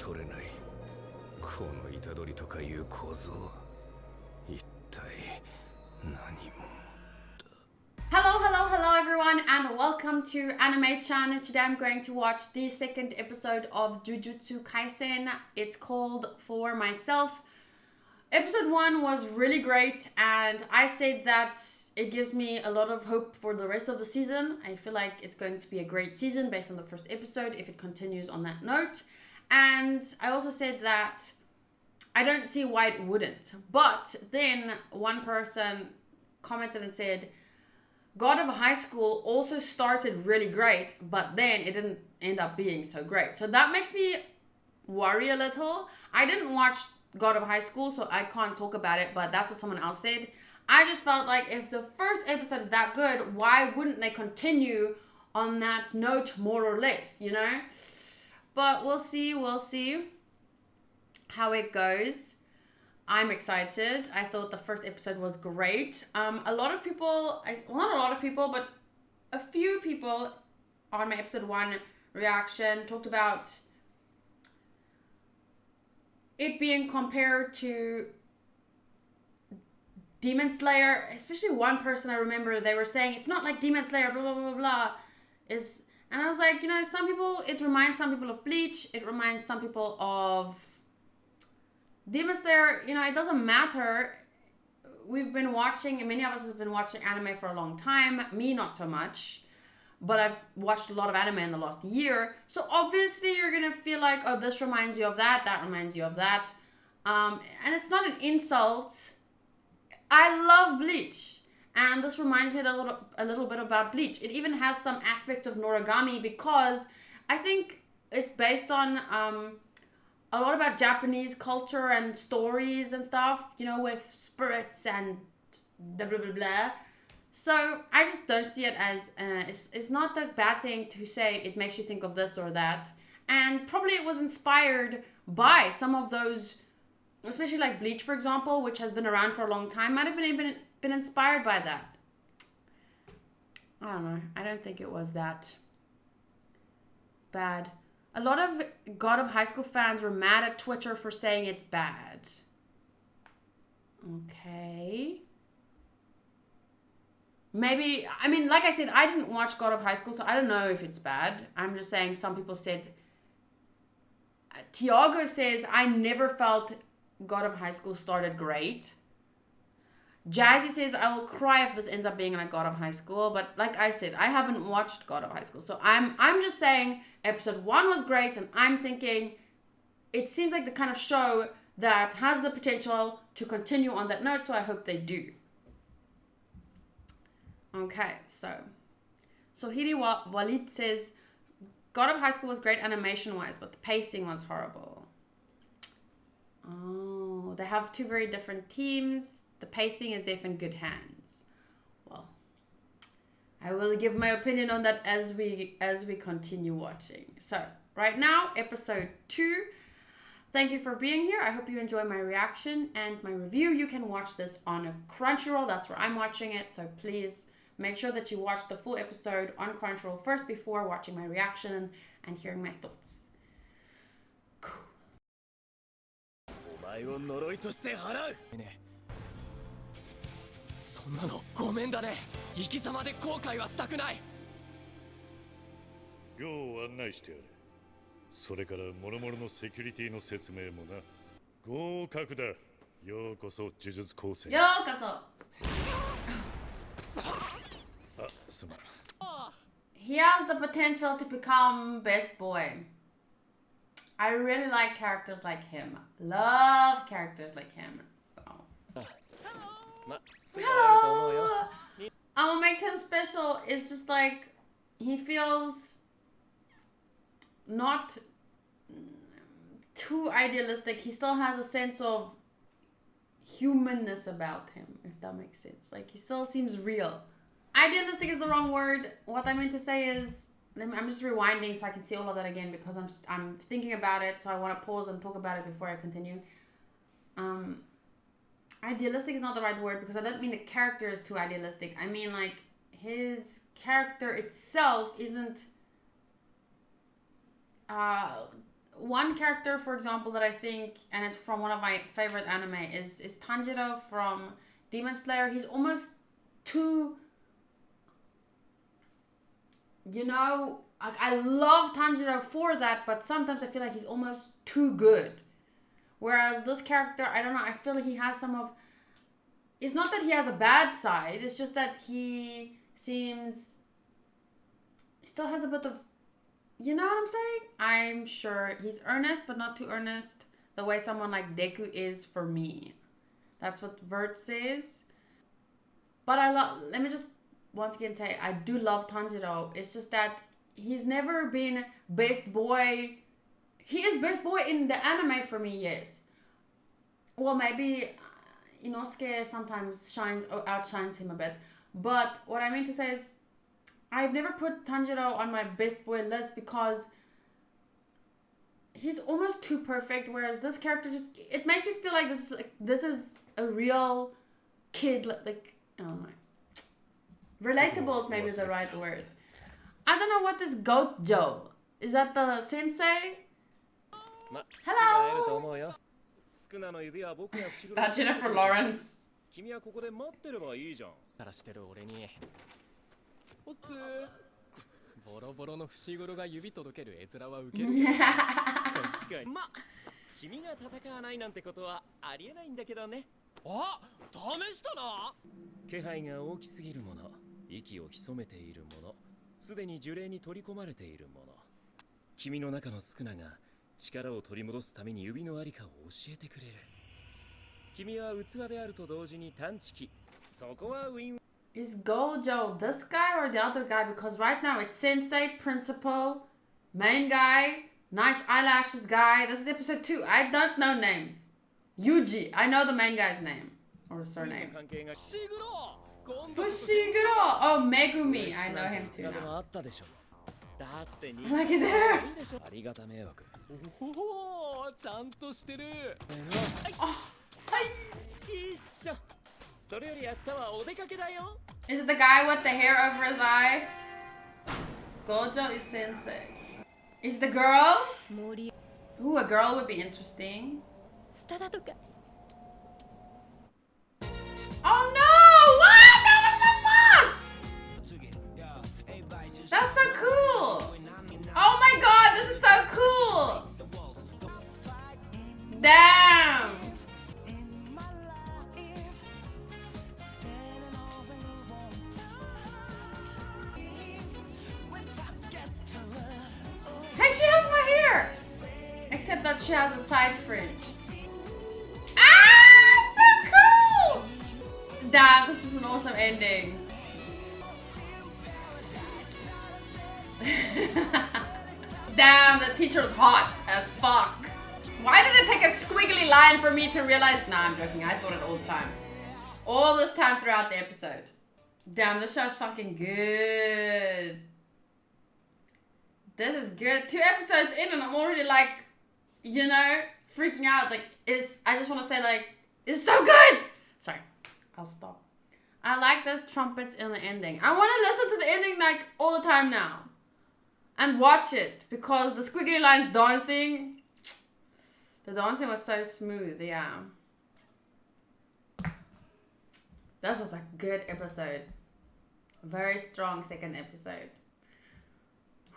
取れない。この虎杖とかいう構造、一体何も。Hello everyone and welcome to Anime-chan. Today I'm going to watch the second episode of Jujutsu Kaisen. It's called For Myself. Episode 1 was really great and I said that it gives me a lot of hope for the rest of the season. I feel like it's going to be a great season based on the first episode if it continues on that note. And I also said that I don't see why it wouldn't. But then one person commented and said, God of High School also started really great, but then it didn't end up being so great. So that makes me worry a little. I didn't watch God of High School, so I can't talk about it, but that's what someone else said. I just felt like if the first episode is that good, why wouldn't they continue on that note more or less, you know? But we'll see how it goes. I'm excited. I thought the first episode was great. A lot of people, well, not a lot of people, but a few people on my episode 1 reaction talked about it being compared to Demon Slayer. Especially one person I remember, they were saying it's not like Demon Slayer, blah, blah, blah, blah. And I was like, you know, some people, it reminds some people of Bleach. It reminds some people of Demon Slayer. You know, it doesn't matter. We've been watching, many of us have been watching anime for a long time. Me, not so much. But I've watched a lot of anime in the last year. So obviously you're going to feel like, oh, this reminds you of that. That reminds you of that. And it's not an insult. I love Bleach. And this reminds me a little bit about Bleach. It even has some aspects of Noragami because I think it's based on a lot about Japanese culture and stories and stuff, you know, with spirits and blah, blah, blah, blah. So I just don't see it as, it's not a bad thing to say it makes you think of this or that. And probably it was inspired by some of those, especially like Bleach, for example, which has been around for a long time, might have been inspired by that. I don't know. I don't think it was that bad. A lot of God of High School fans were mad at Twitter for saying it's bad. Okay. Maybe, I mean, like I said, I didn't watch God of High School, so I don't know if it's bad. I'm just saying some people said, Tiago says, I never felt God of High School started great. Jazzy says, I will cry if this ends up being like God of High School. But like I said, I haven't watched God of High School. So I'm just saying episode 1 was great. And I'm thinking it seems like the kind of show that has the potential to continue on that note. So I hope they do. Okay, so Hiri Walid says, God of High School was great animation-wise, but the pacing was horrible. Oh, they have 2 very different teams. The pacing is definitely in good hands. Well, I will give my opinion on that as we continue watching. So, right now, episode 2. Thank you for being here. I hope you enjoy my reaction and my review. You can watch this on a Crunchyroll. That's where I'm watching it. So, please make sure that you watch the full episode on Crunchyroll first before watching my reaction and hearing my thoughts. Cool. そんなのごめんだね。生き様で後悔はしたくない。業を案内してやれ。それから諸々のセキュリティの説明もな。合格だ。ようこそ呪術高専。ようこそ。あ、すまん。He has the potential to become best boy. I really like characters like him. Love characters like him. So. Hello! What makes him special is just like he feels not too idealistic. He still has a sense of humanness about him, if that makes sense. Like he still seems real. Idealistic is the wrong word. What I meant to say is, I'm just rewinding so I can see all of that again because I'm thinking about it. So I want to pause and talk about it before I continue. Idealistic is not the right word because I don't mean the character is too idealistic. I mean like his character itself isn't one character, for example, that I think, and it's from one of my favorite anime, is Tanjiro from Demon Slayer. He's almost too, you know, like, I love Tanjiro for that, but sometimes I feel like he's almost too good. Whereas this character, I don't know, I feel like he has some of, it's not that he has a bad side, it's just that he seems, he still has a bit of, you know what I'm saying? I'm sure he's earnest, but not too earnest, the way someone like Deku is for me. That's what Vert says. But let me just once again say, I do love Tanjiro. It's just that he's never been best boy. He is best boy in the anime for me, yes. Well, maybe Inosuke sometimes outshines him a bit. But what I mean to say is, I've never put Tanjiro on my best boy list because he's almost too perfect. Whereas this character just, it makes me feel like this is a real kid. Like, I don't know. Relatable is maybe the right word. I don't know what this Gojo. Is that the sensei? Hello! Is that Jennifer Lawrence? 君はここで待ってればいいじゃん。からしてる俺に。おっつー。ボロボロの伏黒が指届ける絵面はウケる。確かに。ま、君が戦わないなんてことはありえないんだけどね。あ、試したな。気配が大きすぎるもの、息を潜めているもの、すでに呪霊に取り込まれているもの。君の中のスクナが力を取り戻すために指のありかを教えてくれる。君は器であると同時に探知機。そこはウィン。Is Gojo this guy or the other guy? Because right now it's Sensei, Principal, main guy, nice eyelashes guy. This is episode 2. I don't know names. Yuji. I know the main guy's name. Or surname. Fushiguro! Oh, Megumi. I know him too now. I like his hair. Oh, ちゃんとしてる。Oh. Is it the guy with the hair over his eye? Gojo is sensei. Is the girl? Ooh, a girl would be interesting. Oh no! What? That was so fast! That's so cool! Oh my god, this is so cool! Damn! Hey, she has my hair! Except that she has a side fringe. Ah! So cool! Damn, this is an awesome ending. Damn, the teacher was hot as fuck. Why did it take a squiggly line for me to realize? Nah, I'm joking. I thought it all the time. All this time throughout the episode. Damn, this show's fucking good. This is good. 2 episodes in and I'm already like, you know, freaking out. Like, I just want to say, like, it's so good. Sorry, I'll stop. I like those trumpets in the ending. I want to listen to the ending like all the time now. And watch it. Because the squiggly lines dancing. The dancing was so smooth, yeah. This was a good episode. Very strong second episode.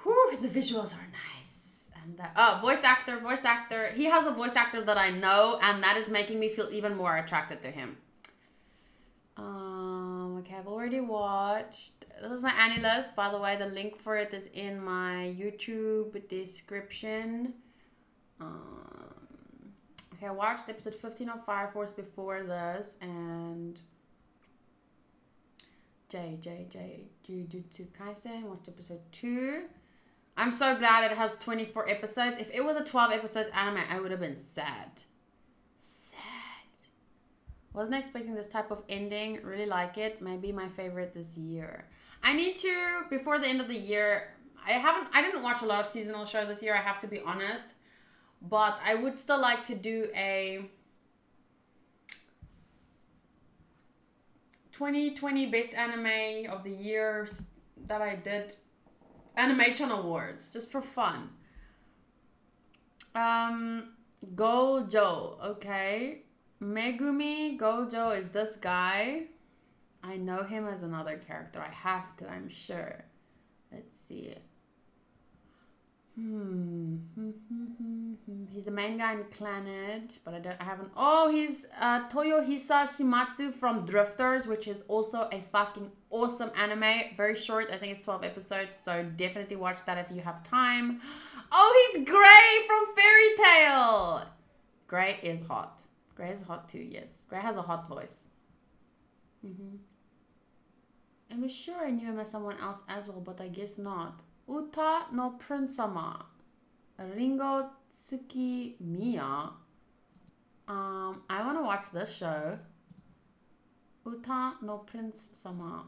Whew, the visuals are nice. And voice actor. He has a voice actor that I know, and that is making me feel even more attracted to him. Okay, I've already watched. This is my Annie list. By the way, the link for it is in my YouTube description. Okay, I watched episode 15 of Fire Force before this, and Jujutsu Kaisen, watched episode 2. I'm so glad it has 24 episodes. If it was a 12 episode anime, I would have been sad. Wasn't expecting this type of ending. Really like it. Maybe my favorite this year. I need to, before the end of the year, I didn't watch a lot of seasonal show this year, I have to be honest. But I would still like to do a 2020 best anime of the year that I did. Animation Awards, just for fun. Gojo. Okay. Megumi Gojo is this guy. I know him as another character. I have to, I'm sure. Let's see. He's the main guy in Clannad, but I haven't. Oh, he's Toyohisa Shimatsu from Drifters, which is also a fucking awesome anime. Very short. I think it's 12 episodes, so definitely watch that if you have time. Oh, he's Gray from Fairy Tail. Gray is hot. Gray is hot too, yes. Gray has a hot voice. I was sure I knew him as someone else as well, but I guess not. Uta no Prince-sama. Ringo Tsukimiya. I want to watch this show. Uta no Prince-sama.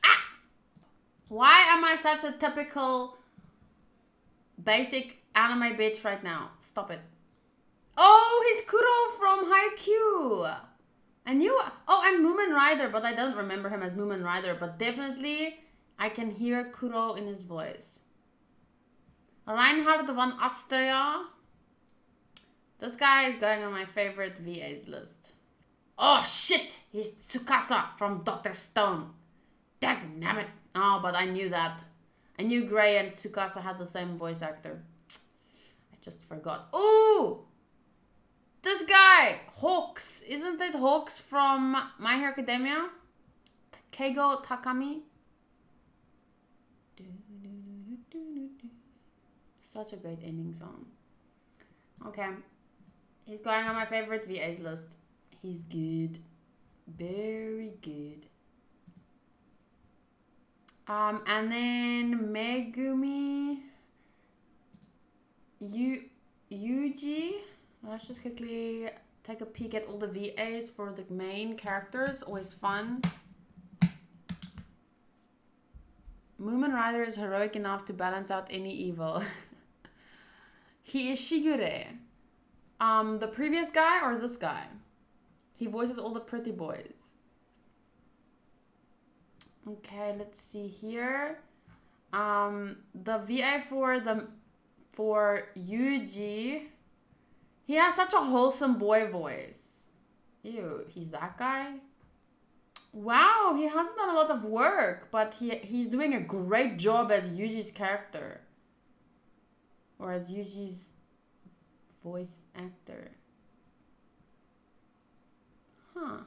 Ah! Why am I such a typical basic anime bitch right now? Stop it. Oh, he's Kuro from Haikyuu. I knew. Oh, and Moomin Rider, but I don't remember him as Moomin Rider. But definitely, I can hear Kuro in his voice. Reinhard van Austria. This guy is going on my favorite VAs list. Oh shit! He's Tsukasa from Dr. Stone. Dagnabbit. Oh, but I knew that. I knew Gray and Tsukasa had the same voice actor. I just forgot. Ooh! This guy! Hawks. Isn't it Hawks from My Hero Academia? Keigo Takami. Such a great ending song. Okay. He's going on my favorite VAs list. He's good. Very good. And then Megumi Yuji. Let's just quickly take a peek at all the VAs for the main characters. Always fun. Moomin Rider is heroic enough to balance out any evil. He is Shigure. The previous guy or this guy? He voices all the pretty boys. Okay, let's see here. The VA for Yuji. He has such a wholesome boy voice. Ew, he's that guy? Wow, he hasn't done a lot of work, but he's doing a great job as Yuji's character. Or as Yuji's voice actor. Huh.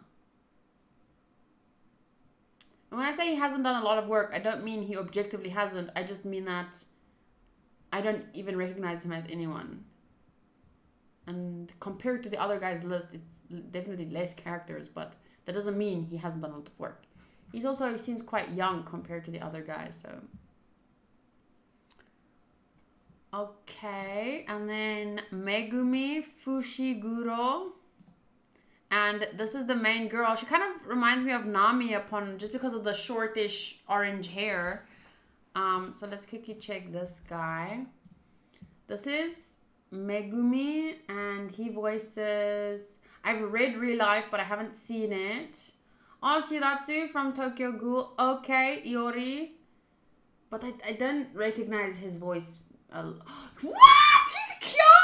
And when I say he hasn't done a lot of work, I don't mean he objectively hasn't. I just mean that I don't even recognize him as anyone. And compared to the other guys' list, it's definitely less characters, but that doesn't mean he hasn't done a lot of work. He seems quite young compared to the other guys, so. Okay, and then Megumi Fushiguro. And this is the main girl. She kind of reminds me of Nami just because of the shortish orange hair. So let's quickly check this guy. This is Megumi, and he voices. I've read Real Life, but I haven't seen it. Oh, Shiratsu from Tokyo Ghoul. Okay, Iori. But I don't recognize his voice. What? He's Kyo?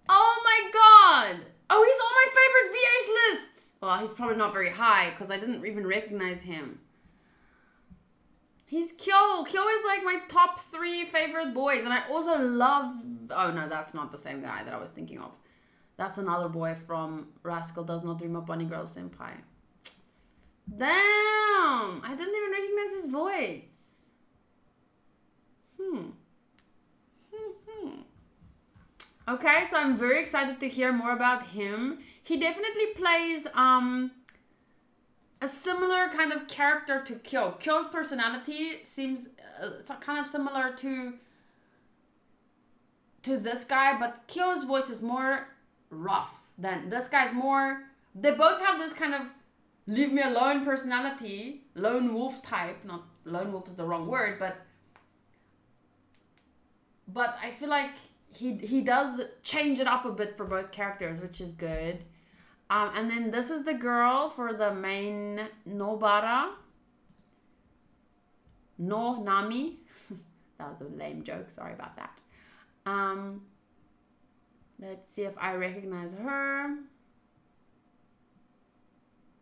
Oh my god. Oh, he's on my favorite VA's list. Well, he's probably not very high because I didn't even recognize him. He's Kyo. Kyo is like my top 3 favorite boys. And I also love... Oh, no, that's not the same guy that I was thinking of. That's another boy from Rascal Does Not Dream of Bunny Girl Senpai. Damn! I didn't even recognize his voice. Okay, so I'm very excited to hear more about him. He definitely plays a similar kind of character to Kyo. Kyo's personality seems kind of similar to this guy, but Kyo's voice is more rough than this guy's more. They both have this kind of leave me alone personality, lone wolf type. Not lone wolf is the wrong word, but I feel like he does change it up a bit for both characters, which is good. And then this is the girl for the main Nobara. No Nami. That was a lame joke. Sorry about that. Let's see if I recognize her.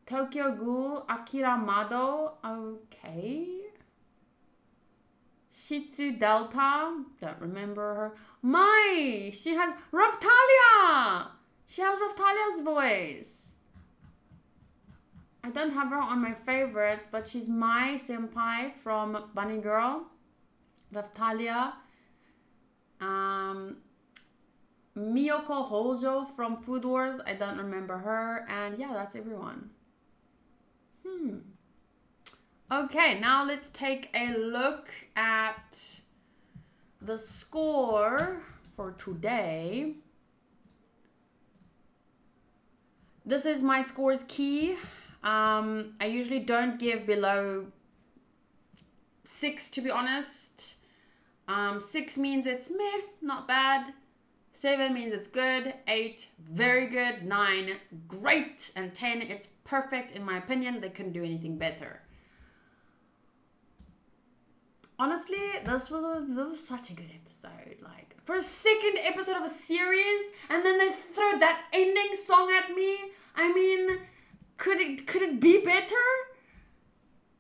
Tokyo Ghoul, Akira Mado. Okay. Shitsu Delta. Don't remember her. Mai! She has Raftalia! She has Raftalia's voice. I don't have her on my favorites, but she's my senpai from Bunny Girl. Raftalia. Miyoko Hojo from Food Wars. I don't remember her. And yeah, that's everyone. Okay, now let's take a look at the score for today. This is my scores key. I usually don't give below 6, to be honest. 6 means it's meh, not bad. 7 means it's good. 8, very good. 9, great. And 10, it's perfect in my opinion. They couldn't do anything better. Honestly, this was such a good episode. Like, for a second episode of a series, and then they throw that ending song at me. I mean, could it be better?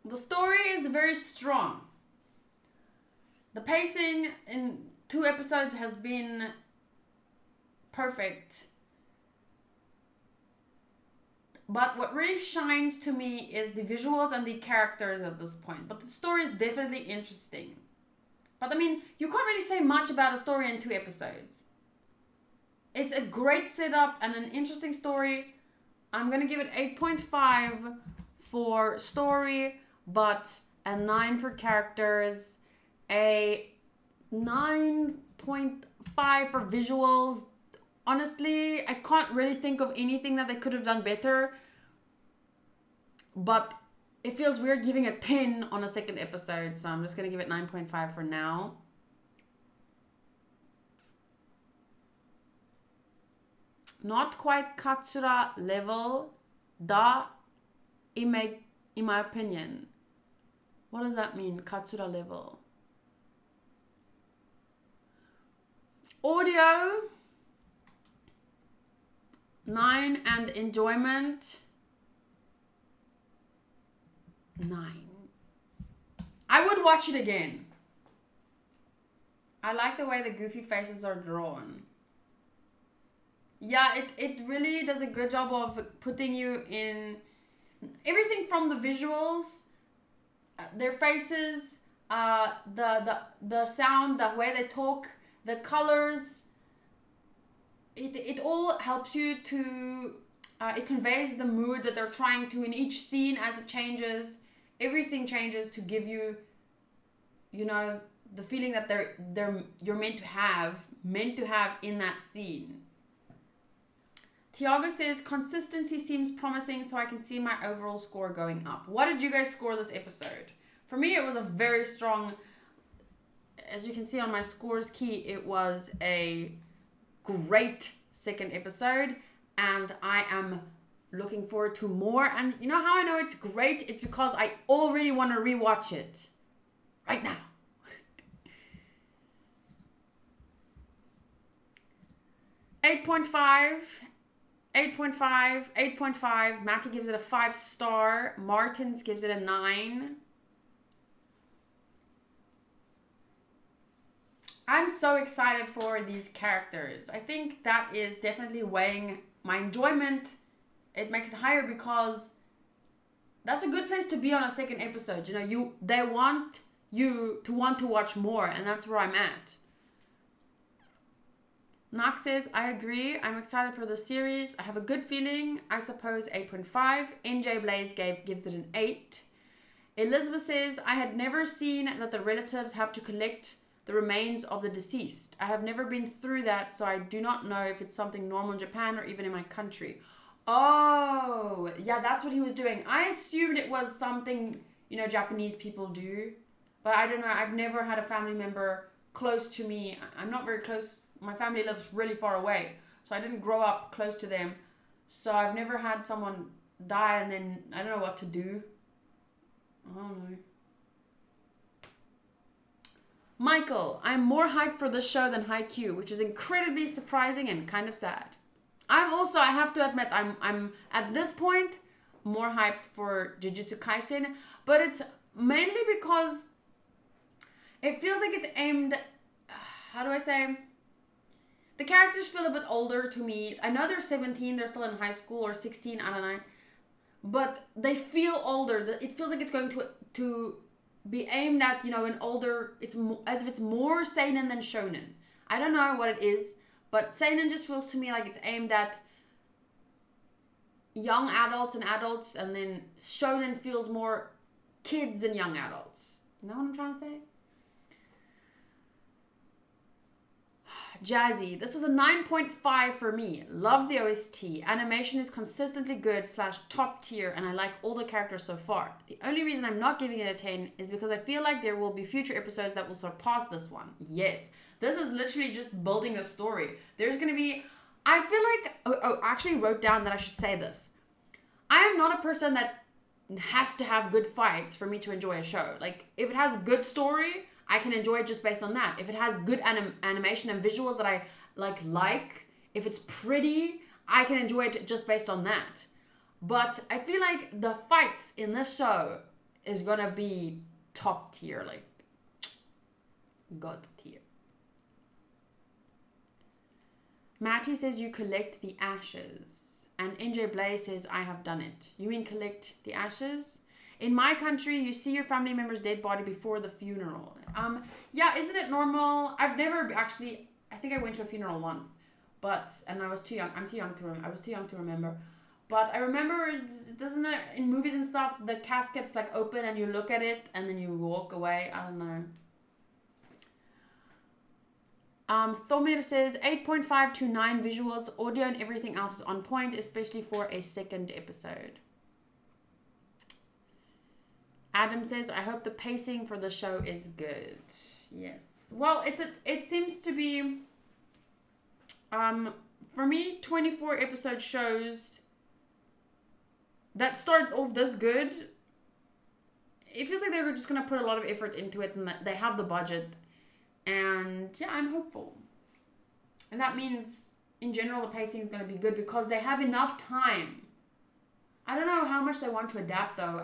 The story is very strong. The pacing in 2 episodes has been perfect. But what really shines to me is the visuals and the characters at this point. But the story is definitely interesting. But I mean, you can't really say much about a story in 2 episodes. It's a great setup and an interesting story. I'm going to give it 8.5 for story, but a 9 for characters, a 9.5 for visuals. Honestly, I can't really think of anything that they could have done better. But it feels weird giving a 10 on a second episode. So I'm just going to give it 9.5 for now. Not quite Katsura level. In my opinion. What does that mean? Katsura level. Audio. 9 and enjoyment 9. I would watch it again. I like the way the goofy faces are drawn. Yeah, it really does a good job of putting you in everything from the visuals, their faces, the sound, the way they talk, the colors. It all helps you to, it conveys the mood that they're trying to in each scene as it changes. Everything changes to give you, you know, the feeling that you're meant to have in that scene. Tiago says, consistency seems promising, so I can see my overall score going up. What did you guys score this episode? For me, it was a very strong, as you can see on my scores key, it was a great second episode, and I am looking forward to more. And you know how I know it's great? It's because I already want to rewatch it right now. 8.5. 8.5. Matty gives it a 5-star. Martins gives it a 9. I'm so excited for these characters. I think that is definitely weighing my enjoyment. It makes it higher because that's a good place to be on a second episode. You know, they want you to want to watch more, and that's where I'm at. Nox says, I agree. I'm excited for the series. I have a good feeling. I suppose 8.5. NJ Blaze gives it an 8. Elizabeth says, I had never seen that the relatives have to collect the remains of the deceased. I have never been through that, so I do not know if it's something normal in Japan or even in my country. Oh, yeah, that's what he was doing. I assumed it was something, you know, Japanese people do. But I don't know. I've never had a family member close to me. I'm not very close. My family lives really far away. So I didn't grow up close to them. So I've never had someone die and then I don't know what to do. I don't know. Michael, I'm more hyped for this show than Haikyuu, which is incredibly surprising and kind of sad. I'm also, I have to admit, I'm at this point more hyped for Jujutsu Kaisen, but it's mainly because it feels like it's aimed, how do I say? The characters feel a bit older to me. I know they're 17, they're still in high school, or 16, I don't know. But they feel older. It feels like it's going to be aimed at, you know, an older, as if it's more seinen than shonen. I don't know what it is, but seinen just feels to me like it's aimed at young adults, and then shonen feels more kids and young adults. You know what I'm trying to say? Jazzy, this was a 9.5 for me. Love the OST. Animation is consistently good / top tier, and I like all the characters so far. The only reason I'm not giving it a 10 is because I feel like there will be future episodes that will surpass this one. Yes, this is literally just building a story. There's going to be, I feel like, I actually wrote down that I should say this. I am not a person that has to have good fights for me to enjoy a show. Like, if it has a good story, I can enjoy it just based on that. If it has good animation and visuals that I like, if it's pretty, I can enjoy it just based on that. But I feel like the fights in this show is gonna be top tier, like god tier. Matty says you collect the ashes, and NJ Blaze says I have done it. You mean collect the ashes? In my country, you see your family member's dead body before the funeral. Yeah, isn't it normal? I've never actually, I think I went to a funeral once, and I was too young. I was too young to remember. But I remember, doesn't it, in movies and stuff, the casket's like open and you look at it and then you walk away. I don't know. Thomir says 8.5 to 9 visuals, audio and everything else is on point, especially for a second episode. Adam says, I hope the pacing for the show is good. Yes. Well, it seems to be, for me, 24 episode shows that start off this good, it feels like they're just going to put a lot of effort into it and that they have the budget. And yeah, I'm hopeful. And that means, in general, the pacing is going to be good because they have enough time. I don't know how much they want to adapt, though.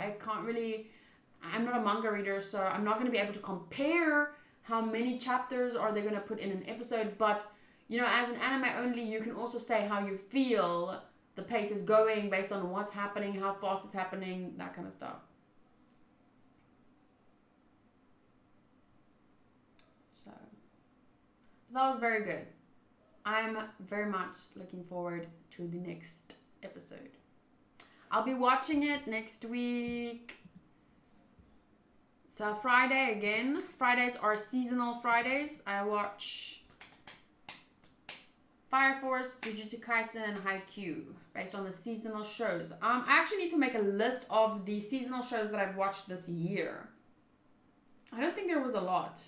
I'm not a manga reader, so I'm not going to be able to compare how many chapters are they going to put in an episode. But, you know, as an anime only, you can also say how you feel the pace is going based on what's happening, how fast it's happening, that kind of stuff. So, that was very good. I'm very much looking forward to the next episode. I'll be watching it next week. So Friday again. Fridays are seasonal Fridays. I watch Fire Force, Jujutsu Kaisen, and Haikyuu based on the seasonal shows. I actually need to make a list of the seasonal shows that I've watched this year. I don't think there was a lot.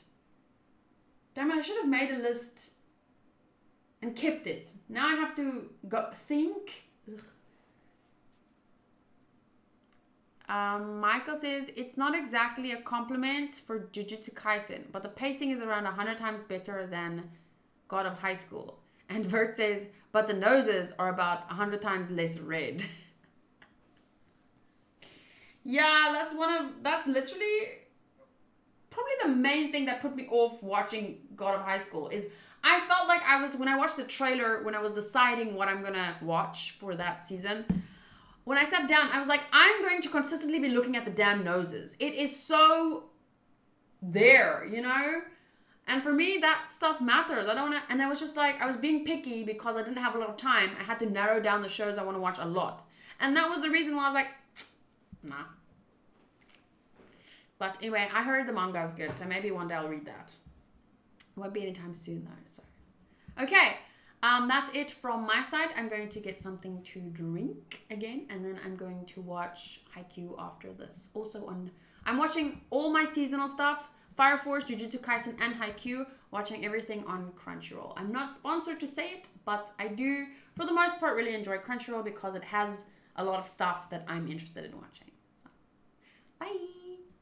Damn it, I should have made a list and kept it. Now I have to go think. Ugh. Michael says, it's not exactly a compliment for Jujutsu Kaisen, but the pacing is around 100 times better than God of High School. And Vert says, but the noses are about 100 times less red. Yeah, that's literally probably the main thing that put me off watching God of High School is I felt like when I watched the trailer, when I was deciding what I'm gonna watch for that season, when I sat down, I was like, I'm going to consistently be looking at the damn noses. It is so there, you know? And for me, that stuff matters. And I was just like, I was being picky because I didn't have a lot of time. I had to narrow down the shows I want to watch a lot. And that was the reason why I was like, nah. But anyway, I heard the manga is good, so maybe one day I'll read that. It won't be anytime soon though, so. Okay. That's it from my side. I'm going to get something to drink again, and then I'm going to watch Haikyuu after this. Also I'm watching all my seasonal stuff, Fire Force, Jujutsu Kaisen, and Haikyuu, watching everything on Crunchyroll. I'm not sponsored to say it, but I do, for the most part, really enjoy Crunchyroll because it has a lot of stuff that I'm interested in watching. So, bye!